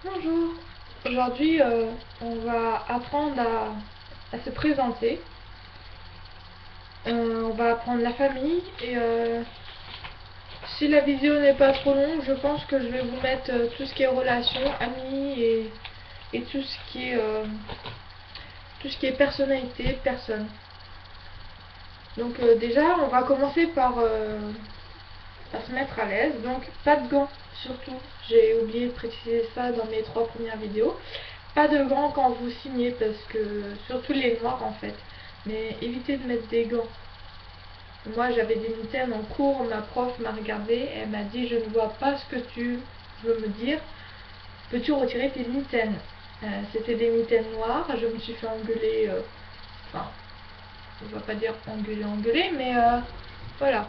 Bonjour. Aujourd'hui, on va apprendre à se présenter. On va apprendre la famille et si la vidéo n'est pas trop longue, je pense que je vais vous mettre tout ce qui est relations, amis et tout ce qui est personnalité, personne. Donc déjà, on va commencer par se mettre à l'aise. Donc pas de gants surtout. J'ai oublié de préciser ça dans mes 3 premières vidéos. Pas de gants quand vous signez parce que surtout les noirs en fait. Mais évitez de mettre des gants. Moi j'avais des mitaines en cours, ma prof m'a regardé, elle m'a dit je ne vois pas ce que tu veux me dire. Peux-tu retirer tes mitaines? C'était des mitaines noires, je me suis fait engueuler, enfin on va pas dire engueuler mais voilà.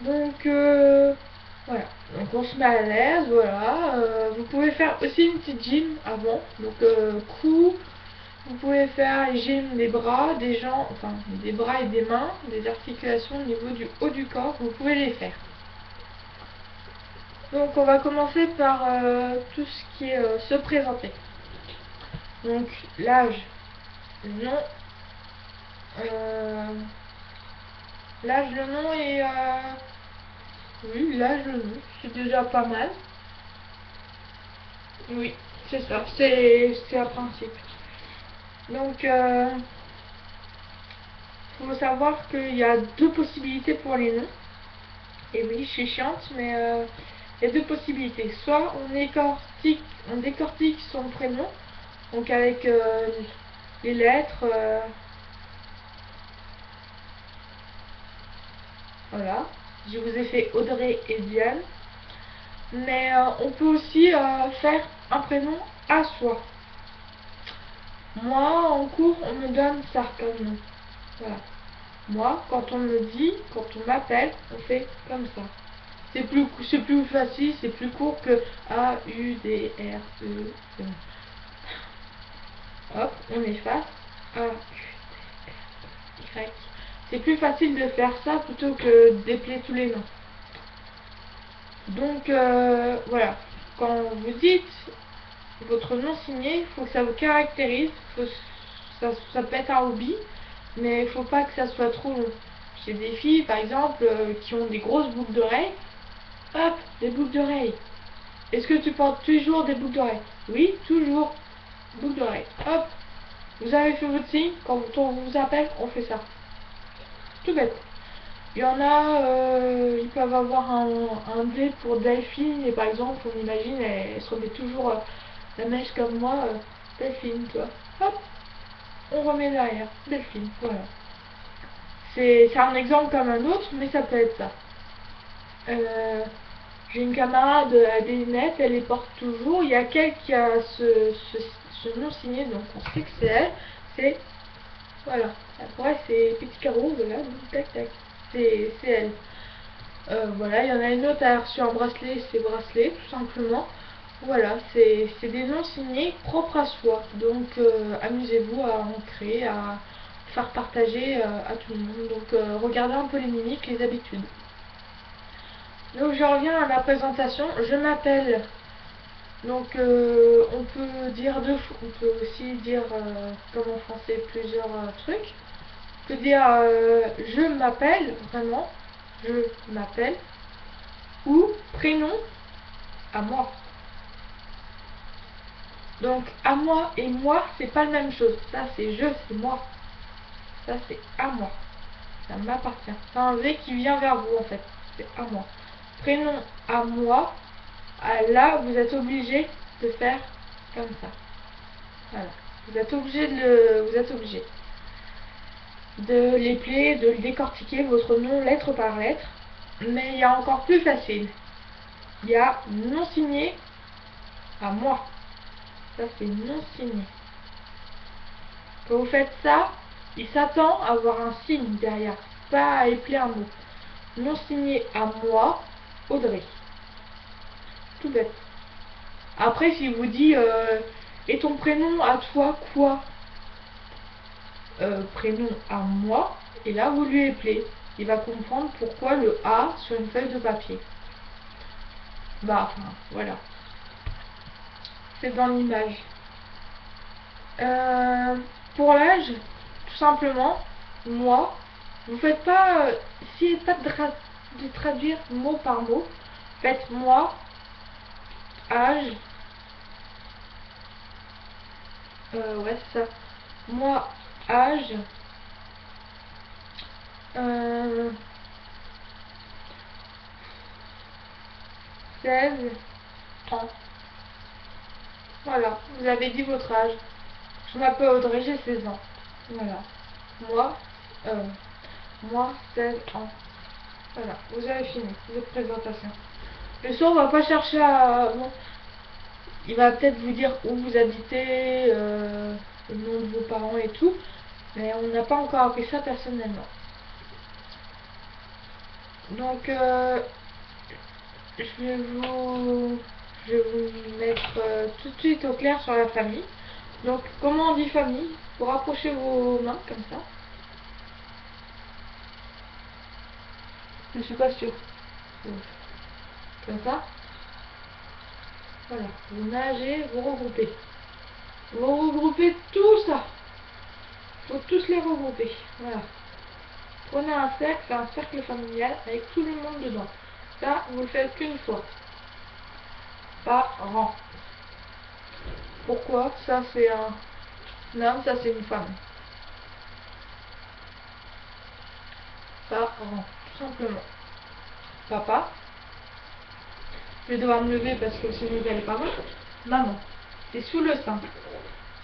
Donc voilà, donc on se met à l'aise, voilà. Vous pouvez faire aussi une petite gym avant, donc cou. Vous pouvez faire les gyms des bras, des jambes, enfin des bras et des mains, des articulations au niveau du haut du corps, vous pouvez les faire. Donc on va commencer par tout ce qui est se présenter. Donc l'âge, le nom, euh, l'âge, le nom et oui, l'âge, le nom, c'est déjà pas mal. Oui, c'est ça, c'est un principe. Donc, faut savoir qu'il y a 2 possibilités pour les noms. Et oui, je suis chiante, mais il y a 2 possibilités. Soit on décortique son prénom, donc avec les lettres, voilà. Je vous ai fait Audrey et Diane. Mais on peut aussi faire un prénom à soi. Moi, en cours, on me donne ça comme nom. Voilà. Moi, quand on me dit, quand on m'appelle, on fait comme ça. C'est plus facile, c'est plus court que A, U, D, R, E, E. Hop, on efface. A, U, D, R, Y. C'est plus facile de faire ça plutôt que d'épeler tous les noms. Donc, voilà. Quand vous dites votre nom signé, il faut que ça vous caractérise. Ça peut être un hobby, mais il faut pas que ça soit trop long. J'ai des filles, par exemple, qui ont des grosses boucles d'oreilles. Hop, des boucles d'oreilles. Est-ce que tu portes toujours des boucles d'oreilles? Oui, toujours. Boucles d'oreilles. Hop, vous avez fait votre signe. Quand on vous appelle, on fait ça. Tout bête. Il y en a, ils peuvent avoir un D pour Delphine, et par exemple, on imagine, elle se remet toujours la mèche comme moi, Delphine, toi. Hop, on remet derrière, Delphine, voilà. C'est un exemple comme un autre, mais ça peut être ça. J'ai une camarade à des lunettes, elle les porte toujours. Il y a quelqu'un qui a ce nom signé, donc on sait que c'est elle. C'est, voilà. Après, c'est petit carreau, voilà, tac tac. C'est elle. Voilà, il y en a une autre, elle a reçu un bracelet, c'est bracelet, tout simplement. Voilà, c'est des noms signés propres à soi. Donc, amusez-vous à en créer, à faire partager à tout le monde. Donc, regardez un peu les mimiques, les habitudes. Donc, je reviens à ma présentation. Je m'appelle. Donc, on peut dire on peut aussi dire, comme en français, plusieurs trucs. On peut dire je m'appelle, vraiment, je m'appelle, ou prénom à moi. Donc à moi et moi, c'est pas la même chose. Ça c'est je, c'est moi. Ça c'est à moi. Ça m'appartient. C'est un V qui vient vers vous en fait. C'est à moi. Prénom à moi. Là, vous êtes obligé de faire comme ça. Voilà. Vous êtes obligé de l'épeler, de le décortiquer, votre nom lettre par lettre. Mais il y a encore plus facile. Il y a non signé à moi. Ça c'est non signé. Quand vous faites ça, il s'attend à avoir un signe derrière, pas à épeler un mot. Non signé à moi, Audrey. Tout bête. Après, s'il vous dit et ton prénom à toi quoi? Prénom à moi, et là vous lui éplez. Il va comprendre pourquoi le A sur une feuille de papier. Bah, enfin, voilà. C'est dans l'image. Pour l'âge, tout simplement, moi, vous faites pas, essayez pas de traduire mot par mot. Faites moi, âge, ouais, c'est ça. Moi, âge, 16 ans. Voilà, vous avez dit votre âge. Je m'appelle Audrey, j'ai 16 ans. Voilà. Moi, euh, moi, 16 ans. Voilà, vous avez fini votre présentation. Le soir, on va pas chercher à... Bon, il va peut-être vous dire où vous habitez, le nom de vos parents et tout, mais on n'a pas encore appris ça personnellement. Donc, je vais vous mettre tout de suite au clair sur la famille. Donc, comment on dit famille? Vous rapprochez vos mains comme ça. Je suis pas sûre. Comme ça. Voilà. Vous nagez, vous regroupez. Vous regroupez tout ça. Il faut tous les regrouper. Voilà. Prenez un cercle familial avec tout le monde dedans. Ça, vous le faites qu'une fois. Par rang. Pourquoi? Ça, c'est un homme, ça, c'est une femme. Par rang. Tout simplement. Papa. Je vais devoir me lever parce que sinon vous n'allez pas voir. Maman. C'est sous le sein.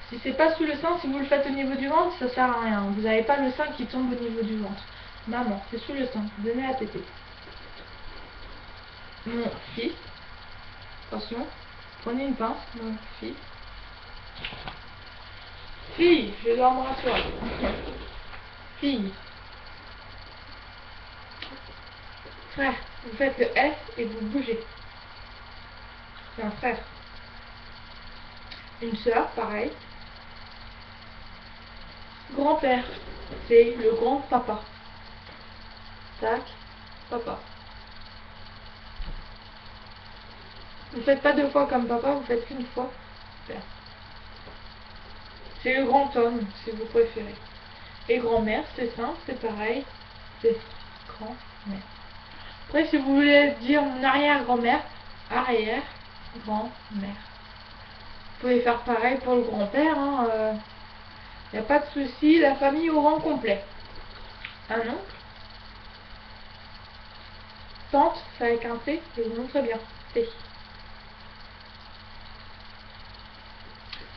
Si c'est pas sous le sein, si vous le faites au niveau du ventre, ça sert à rien. Vous n'avez pas le sein qui tombe au niveau du ventre. Maman, c'est sous le sein. Donnez à téter. Mon fils. Attention. Prenez une pince. Mon fils. Fille. Je dois me rasseoir. Fille. Frère. Vous faites le S et vous bougez. C'est un frère. Une sœur, pareil. Grand-père. C'est le grand-papa. Tac. Papa. Vous faites pas deux fois comme papa, vous faites qu'une fois. Super. C'est le grand homme, si vous préférez. Et grand-mère, c'est simple, c'est pareil. C'est grand-mère. Après, si vous voulez dire mon arrière-grand-mère, arrière-grand-mère. Vous pouvez faire pareil pour le grand-père. Il n'y a pas de souci, la famille au rang complet. Un oncle. Tante, c'est avec un T, je vous montre bien. T.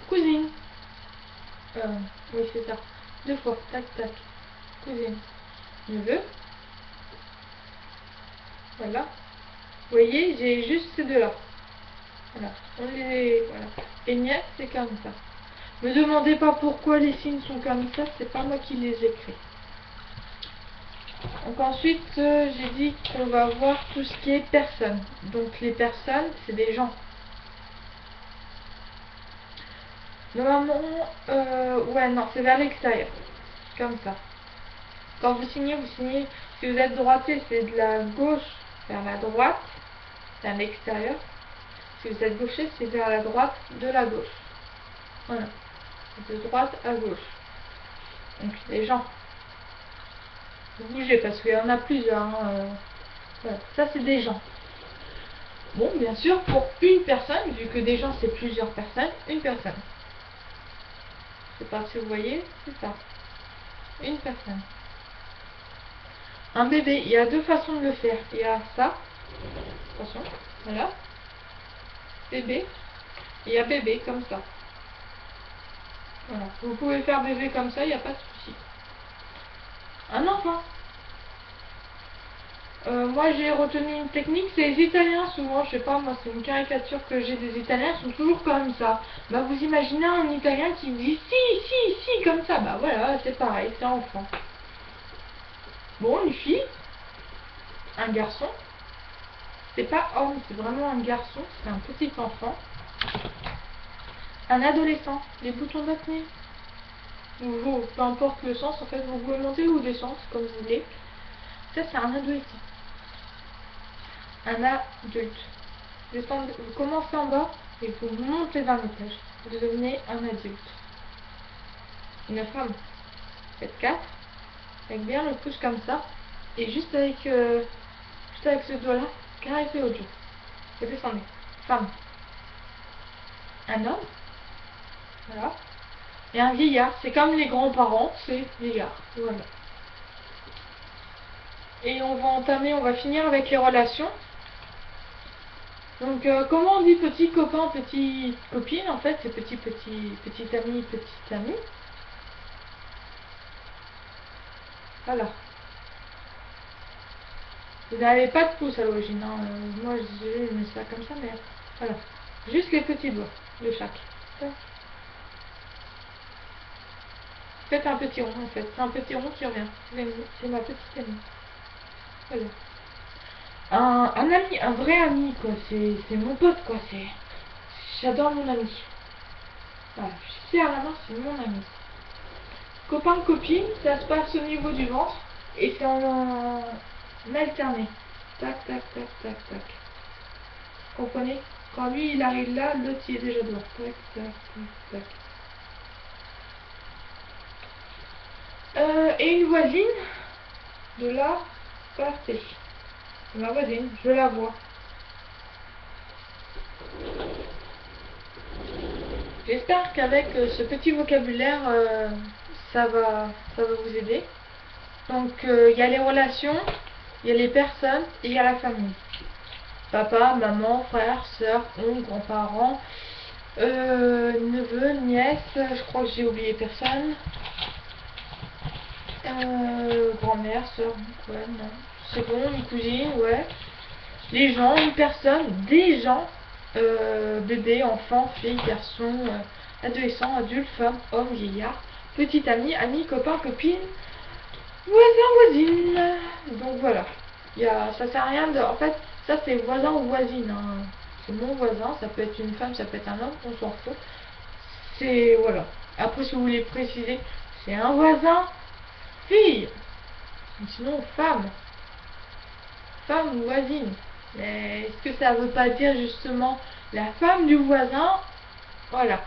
Cousine. Oui, c'est ça. Deux fois. Tac, tac. Cousine. Neveu. Voilà. Vous voyez, j'ai juste ces deux-là. Voilà. Voilà. Et nièce, c'est comme ça. Me demandez pas pourquoi les signes sont comme ça, c'est pas moi qui les écris. Donc ensuite, j'ai dit qu'on va voir tout ce qui est personnes. Donc les personnes, c'est des gens. Normalement, ouais, non, c'est vers l'extérieur. Comme ça. Quand vous signez, si vous êtes droitier, c'est de la gauche vers la droite, vers l'extérieur. Si vous êtes gaucher, c'est vers la droite de la gauche. Voilà. De droite à gauche. Donc les gens. Vous bougez parce qu'il y en a plusieurs. Voilà. Ça, c'est des gens. Bon, bien sûr, pour une personne, vu que des gens, c'est plusieurs personnes, une personne. Je sais pas si vous voyez, c'est ça. Une personne. Un bébé, il y a deux façons de le faire. Il y a ça. Attention, voilà. Bébé. Et il y a bébé comme ça. Voilà. Vous pouvez faire bébé comme ça, il n'y a pas de souci. Un enfant. Moi j'ai retenu une technique, c'est les Italiens souvent, je sais pas, moi c'est une caricature que j'ai des Italiens, ils sont toujours comme ça. Bah vous imaginez un Italien qui dit si, comme ça, bah voilà, c'est pareil, c'est enfant. Bon, une fille, un garçon, c'est pas homme, c'est vraiment un garçon, c'est un petit enfant. Un adolescent, les boutons d'apnée. Vous, peu importe le sens, en fait, vous pouvez monter ou descendre, comme vous voulez. Ça c'est un adolescent. Un adulte. vous commencez en bas et vous montez d'un étage. Vous devenez un adulte. Une femme. Faites 4. Avec bien le pouce comme ça. Et juste avec ce doigt-là, caressez l'autre joue. Vous descendez. Femme. Un homme. Voilà. Et un vieillard. C'est comme les grands-parents, c'est vieillard. Voilà. Et on va finir avec les relations. Donc, comment on dit petit copain, petite copine, en fait, c'est petit ami, petite amie. Voilà. Vous n'avez pas de pouce à l'origine, hein. Moi, je mets ça comme ça, mais voilà. Juste les petits doigts de chaque. Faites un petit rond, en fait. C'est un petit rond qui revient. C'est ma petite amie. Voilà. Un ami, un vrai ami, quoi. C'est mon pote, quoi. J'adore mon ami. Voilà. Je suis fière à la main, c'est mon ami. Copain, copine, ça se passe au niveau du ventre. Et c'est en alterné. Tac, tac, tac, tac, tac. Vous comprenez? Quand lui, il arrive là, l'autre, il est déjà dehors. Tac, tac, tac, tac. Et une voisine, de là, partez. Ma voisine, je la vois. J'espère qu'avec ce petit vocabulaire, ça va vous aider. Donc, il y a les relations, il y a les personnes et il y a la famille. Papa, maman, frère, soeur, oncle, grands-parents, neveu, nièce, je crois que j'ai oublié personne. Grand-mère, soeur, ouais, non. C'est bon, une cousine, ouais. Les gens, une personne, des gens, bébé, enfant, fille, garçon, adolescent, adulte, femme, homme, vieillard, petit ami, ami, copain, copine, voisin, voisine. Donc voilà. Ça sert à rien de. En fait, ça c'est voisin ou voisine. Hein. C'est mon voisin, ça peut être une femme, ça peut être un homme, on s'en fout. C'est. Voilà. Après, si vous voulez préciser, c'est un voisin, fille. Sinon, femme. Femme ou voisine. Mais est-ce que ça veut pas dire justement la femme du voisin? Voilà.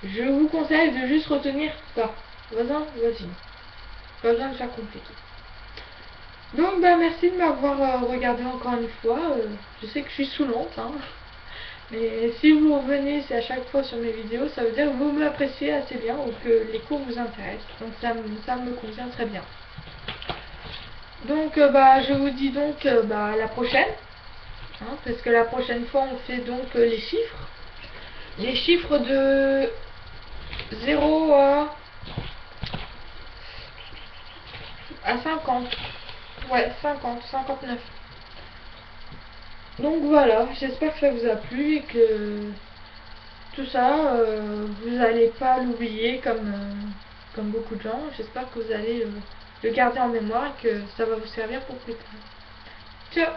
Je vous conseille de juste retenir ça. Voisin, voisine. Pas besoin de faire compliqué. Donc bah merci de m'avoir regardé encore une fois. Je sais que je suis saoulante, hein. Mais si vous revenez à chaque fois sur mes vidéos, ça veut dire que vous m'appréciez assez bien ou que les cours vous intéressent. Donc ça me convient très bien. Donc bah je vous dis donc à la prochaine. Hein, parce que la prochaine fois on fait donc les chiffres. Les chiffres de 0 à 50. Ouais, 50, 59. Donc voilà, j'espère que ça vous a plu et que tout ça, vous n'allez pas l'oublier comme beaucoup de gens. J'espère que vous allez le garder en mémoire et que ça va vous servir pour plus tard. Ciao!